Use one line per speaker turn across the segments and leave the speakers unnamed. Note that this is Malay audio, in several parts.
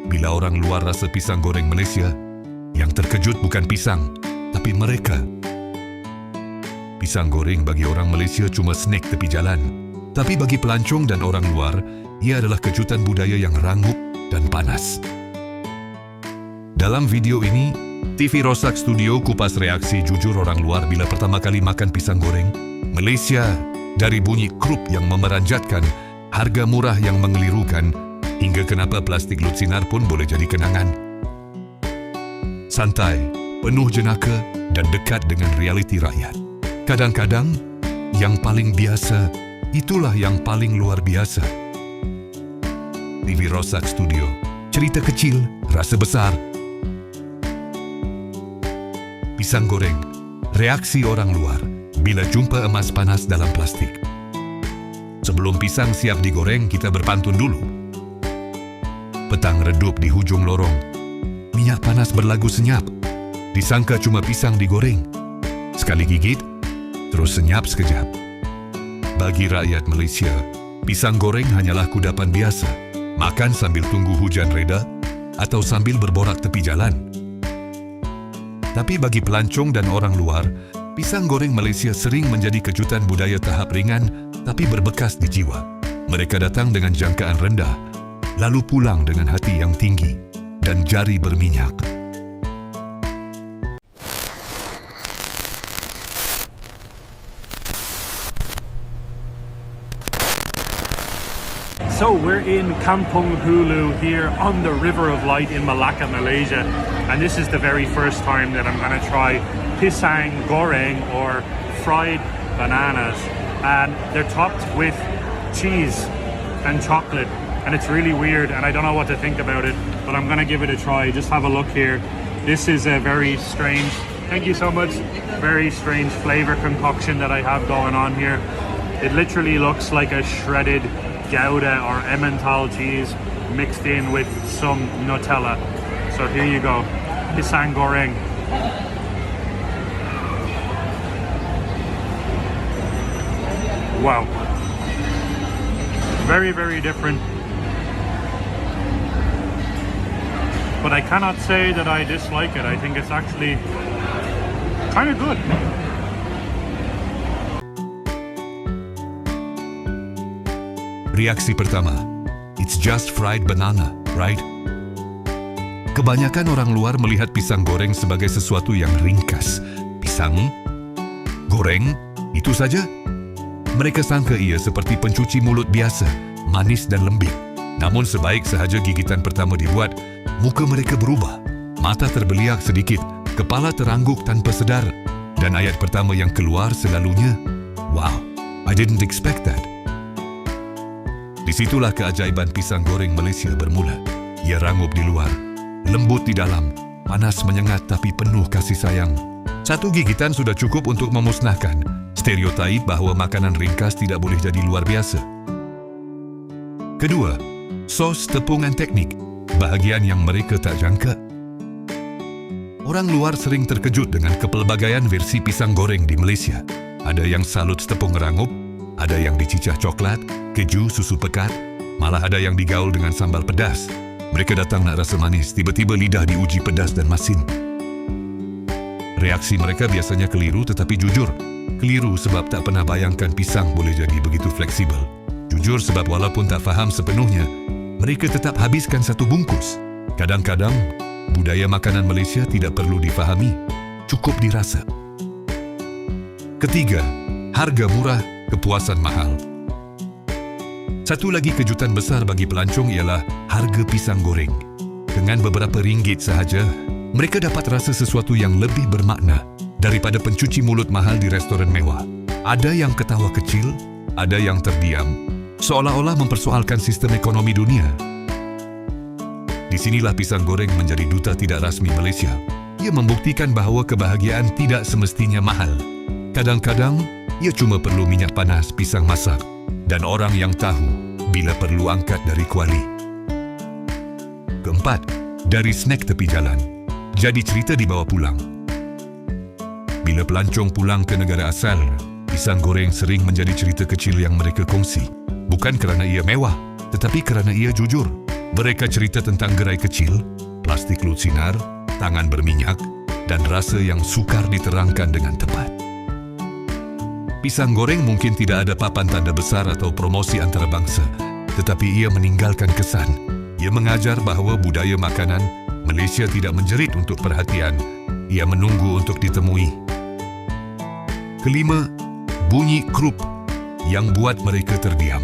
Bila orang luar rasa pisang goreng Malaysia, yang terkejut bukan pisang, tapi mereka. Pisang goreng bagi orang Malaysia cuma snack tepi jalan. Tapi bagi pelancong dan orang luar, ia adalah kejutan budaya yang rangup dan panas. Dalam video ini, TV Rosak Studio kupas reaksi jujur orang luar bila pertama kali makan pisang goreng Malaysia, dari bunyi krup yang memeranjatkan, harga murah yang mengelirukan, hingga kenapa plastik lut sinar pun boleh jadi kenangan. Santai, penuh jenaka dan dekat dengan realiti rakyat. Kadang-kadang, yang paling biasa, itulah yang paling luar biasa. TV Rosak Studio, cerita kecil, rasa besar. Pisang goreng, reaksi orang luar bila jumpa emas panas dalam plastik. Sebelum pisang siap digoreng, kita berpantun dulu. Petang redup di hujung lorong. Minyak panas berlagu senyap. Disangka cuma pisang digoreng. Sekali gigit, terus senyap sekejap. Bagi rakyat Malaysia, pisang goreng hanyalah kudapan biasa. Makan sambil tunggu hujan reda atau sambil berborak tepi jalan. Tapi bagi pelancong dan orang luar, pisang goreng Malaysia sering menjadi kejutan budaya tahap ringan tapi berbekas di jiwa. Mereka datang dengan jangkaan rendah, lalu pulang dengan hati yang tinggi dan jari berminyak.
So we're in Kampung Hulu here on the River of Light in Malacca, Malaysia, and this is the very first time that I'm going to try pisang goreng or fried bananas, and they're topped with cheese and chocolate, and it's really weird and I don't know what to think about it, but I'm going to give it a try. Just have a look here. This is a very strange, thank you so much, very strange flavor concoction that I have going on here. It literally looks like a shredded Gouda or Emmental cheese mixed in with some Nutella. So here you go, pisang goreng. Wow, very, very different. But I cannot say that I dislike it. I think it's actually kind of good.
Reaksi pertama, it's just fried banana, right? Kebanyakan orang luar melihat pisang goreng sebagai sesuatu yang ringkas. Pisang, goreng, itu saja. Mereka sangka ia seperti pencuci mulut biasa, manis dan lembik. Namun sebaik sahaja gigitan pertama dibuat, muka mereka berubah. Mata terbeliak sedikit, kepala terangguk tanpa sedar. Dan ayat pertama yang keluar selalunya, wow, I didn't expect that. Disitulah keajaiban pisang goreng Malaysia bermula. Ia rangup di luar, lembut di dalam, panas menyengat tapi penuh kasih sayang. Satu gigitan sudah cukup untuk memusnahkan stereotip bahawa makanan ringkas tidak boleh jadi luar biasa. Kedua, sos tepungan teknik, bahagian yang mereka tak jangka. Orang luar sering terkejut dengan kepelbagaian versi pisang goreng di Malaysia. Ada yang salut tepung rangup, ada yang dicicah coklat, keju, susu pekat, malah ada yang digaul dengan sambal pedas. Mereka datang nak rasa manis, tiba-tiba lidah diuji pedas dan masin. Reaksi mereka biasanya keliru tetapi jujur. Keliru sebab tak pernah bayangkan pisang boleh jadi begitu fleksibel. Jujur sebab walaupun tak faham sepenuhnya, mereka tetap habiskan satu bungkus. Kadang-kadang, budaya makanan Malaysia tidak perlu difahami, cukup dirasa. Ketiga, harga murah, kepuasan mahal. Satu lagi kejutan besar bagi pelancong ialah harga pisang goreng. Dengan beberapa ringgit sahaja, mereka dapat rasa sesuatu yang lebih bermakna daripada pencuci mulut mahal di restoran mewah. Ada yang ketawa kecil, ada yang terdiam, seolah-olah mempersoalkan sistem ekonomi dunia. Di sinilah pisang goreng menjadi duta tidak rasmi Malaysia. Ia membuktikan bahawa kebahagiaan tidak semestinya mahal. Kadang-kadang, ia cuma perlu minyak panas, pisang masak, dan orang yang tahu bila perlu angkat dari kuali. Keempat, dari snack tepi jalan, jadi cerita dibawa pulang. Bila pelancong pulang ke negara asal, pisang goreng sering menjadi cerita kecil yang mereka kongsi. Bukan kerana ia mewah, tetapi kerana ia jujur. Mereka cerita tentang gerai kecil, plastik lut sinar, tangan berminyak, dan rasa yang sukar diterangkan dengan tepat. Pisang goreng mungkin tidak ada papan tanda besar atau promosi antarabangsa, tetapi ia meninggalkan kesan. Ia mengajar bahawa budaya makanan Malaysia tidak menjerit untuk perhatian, ia menunggu untuk ditemui. Kelima, bunyi krup yang buat mereka terdiam.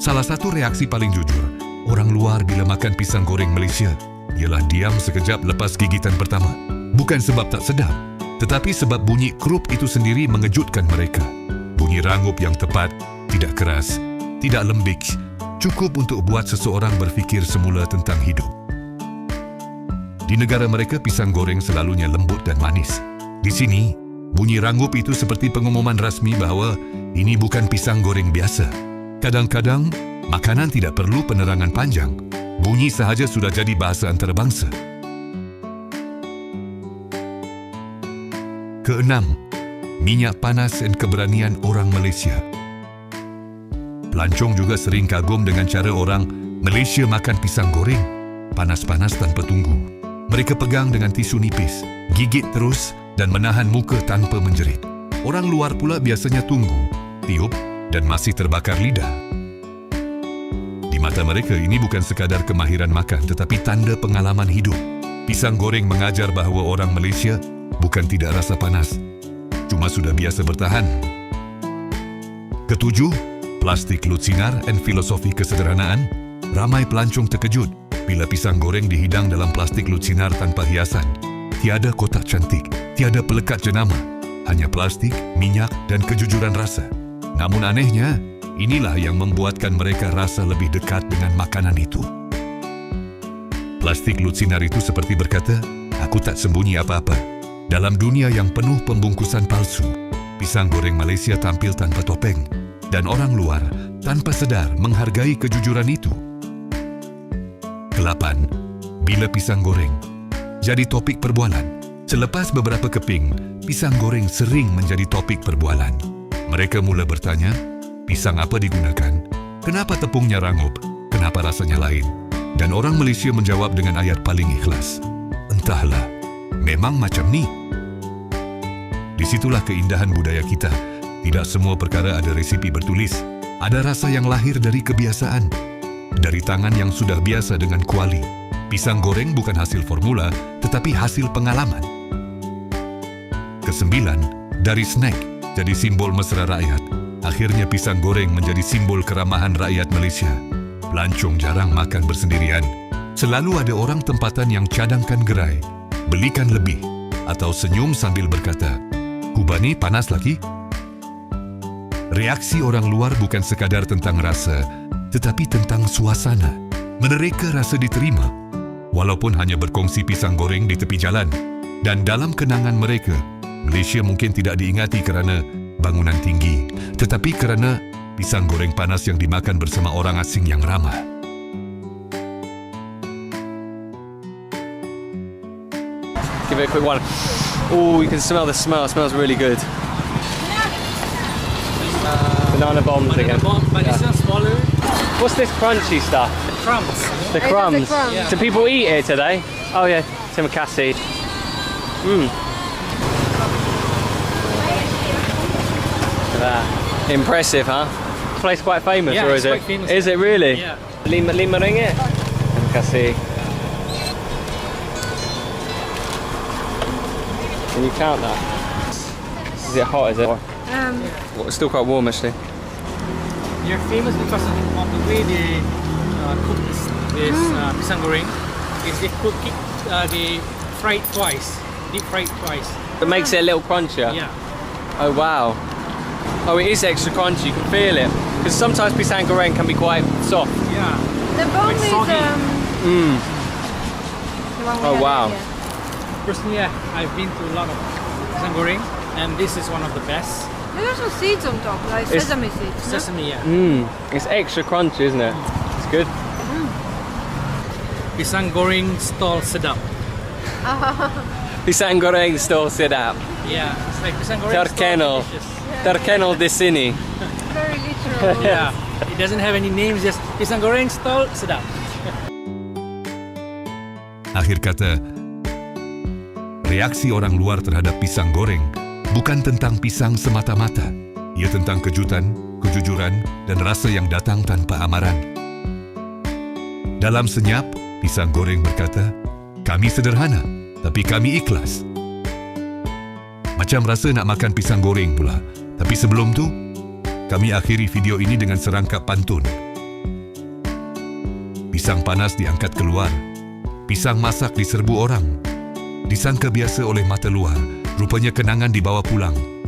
Salah satu reaksi paling jujur orang luar bila makan pisang goreng Malaysia ialah diam sekejap lepas gigitan pertama. Bukan sebab tak sedap, tetapi sebab bunyi krup itu sendiri mengejutkan mereka. Bunyi rangup yang tepat, tidak keras, tidak lembik, cukup untuk buat seseorang berfikir semula tentang hidup. Di negara mereka, pisang goreng selalunya lembut dan manis. Di sini, bunyi rangup itu seperti pengumuman rasmi bahawa ini bukan pisang goreng biasa. Kadang-kadang, makanan tidak perlu penerangan panjang. Bunyi sahaja sudah jadi bahasa antarabangsa. Keenam, minyak panas dan keberanian orang Malaysia. Pelancong juga sering kagum dengan cara orang Malaysia makan pisang goreng, panas-panas tanpa tunggu. Mereka pegang dengan tisu nipis, gigit terus dan menahan muka tanpa menjerit. Orang luar pula biasanya tunggu, tiup dan masih terbakar lidah. Di mata mereka, ini bukan sekadar kemahiran makan tetapi tanda pengalaman hidup. Pisang goreng mengajar bahawa orang Malaysia bukan tidak rasa panas, cuma sudah biasa bertahan. Ketujuh, plastik lut sinar dan filosofi kesederhanaan. Ramai pelancong terkejut bila pisang goreng dihidang dalam plastik lut sinar tanpa hiasan. Tiada kotak cantik, tiada pelekat jenama, hanya plastik, minyak dan kejujuran rasa. Namun anehnya, inilah yang membuatkan mereka rasa lebih dekat dengan makanan itu. Plastik lut sinar itu seperti berkata, aku tak sembunyi apa-apa. Dalam dunia yang penuh pembungkusan palsu, pisang goreng Malaysia tampil tanpa topeng dan orang luar tanpa sedar menghargai kejujuran itu. Kelapan, bila pisang goreng jadi topik perbualan. Selepas beberapa keping, pisang goreng sering menjadi topik perbualan. Mereka mula bertanya, pisang apa digunakan? Kenapa tepungnya rangup? Kenapa rasanya lain? Dan orang Malaysia menjawab dengan ayat paling ikhlas, entahlah, memang macam ni. Disitulah keindahan budaya kita. Tidak semua perkara ada resipi bertulis. Ada rasa yang lahir dari kebiasaan, dari tangan yang sudah biasa dengan kuali. Pisang goreng bukan hasil formula, tetapi hasil pengalaman. Kesembilan, dari snack jadi simbol mesra rakyat. Akhirnya pisang goreng menjadi simbol keramahan rakyat Malaysia. Pelancong jarang makan bersendirian. Selalu ada orang tempatan yang cadangkan gerai, belikan lebih, atau senyum sambil berkata, "Kubani panas lagi?" Reaksi orang luar bukan sekadar tentang rasa, tetapi tentang suasana. Menereka rasa diterima, walaupun hanya berkongsi pisang goreng di tepi jalan. Dan dalam kenangan mereka, Malaysia mungkin tidak diingati kerana bangunan tinggi, tetapi kerana pisang goreng panas yang dimakan bersama orang asing yang ramah.
Give it a quick one. Oh, you can smell the smell. It smells really good. Banana bombs again.
Bomb, but it's not smaller.
What's this crunchy stuff?
Crumbs.
The crumbs.
crumbs.
Yeah.
Do people eat it today? Oh yeah, Tim Cassie. Look at that. Impressive, huh? Place quite famous,
Yeah,
or
it's
is it?
quite famous.
Is it really?
Yeah.
Lima ringgit. Tim Cassie. Can you count that? Is it hot? Is it? Well, it's still quite warm actually.
They're famous because of the way they cook this pisang goreng. Is they cook it, they fry it twice, deep fried twice.
It makes it a little crunchier.
Yeah.
Oh wow. Oh, it is extra crunchy. You can feel it. Because sometimes pisang goreng can be quite soft.
Yeah.
The bomb is
soggy.
the one we
Oh,
had
wow.
earlier.
Personally, I've been to a lot of pisang goreng, and this is one of the best.
There's also seeds on top, like
It's-
sesame seeds. no?
Sesame, yeah.
It's extra crunchy, isn't it? It's good.
Pisang goreng stall sedap.
Pisang goreng still sit up.
Yeah, it's like pisang goreng
Terkenal.
stall delicious.
Terkenal di sini.
Very literal.
Yeah. It doesn't have any names, just pisang goreng stall sedap.
Akhir kata, reaksi orang luar terhadap pisang goreng bukan tentang pisang semata-mata. Ia tentang kejutan, kejujuran, dan rasa yang datang tanpa amaran. Dalam senyap, pisang goreng berkata, "Kami sederhana, tapi kami ikhlas." Macam rasa nak makan pisang goreng pula. Tapi sebelum tu, kami akhiri video ini dengan serangkap pantun. Pisang panas diangkat keluar. Pisang masak diserbu orang. Disangka biasa oleh mata luar, rupanya kenangan dibawa pulang.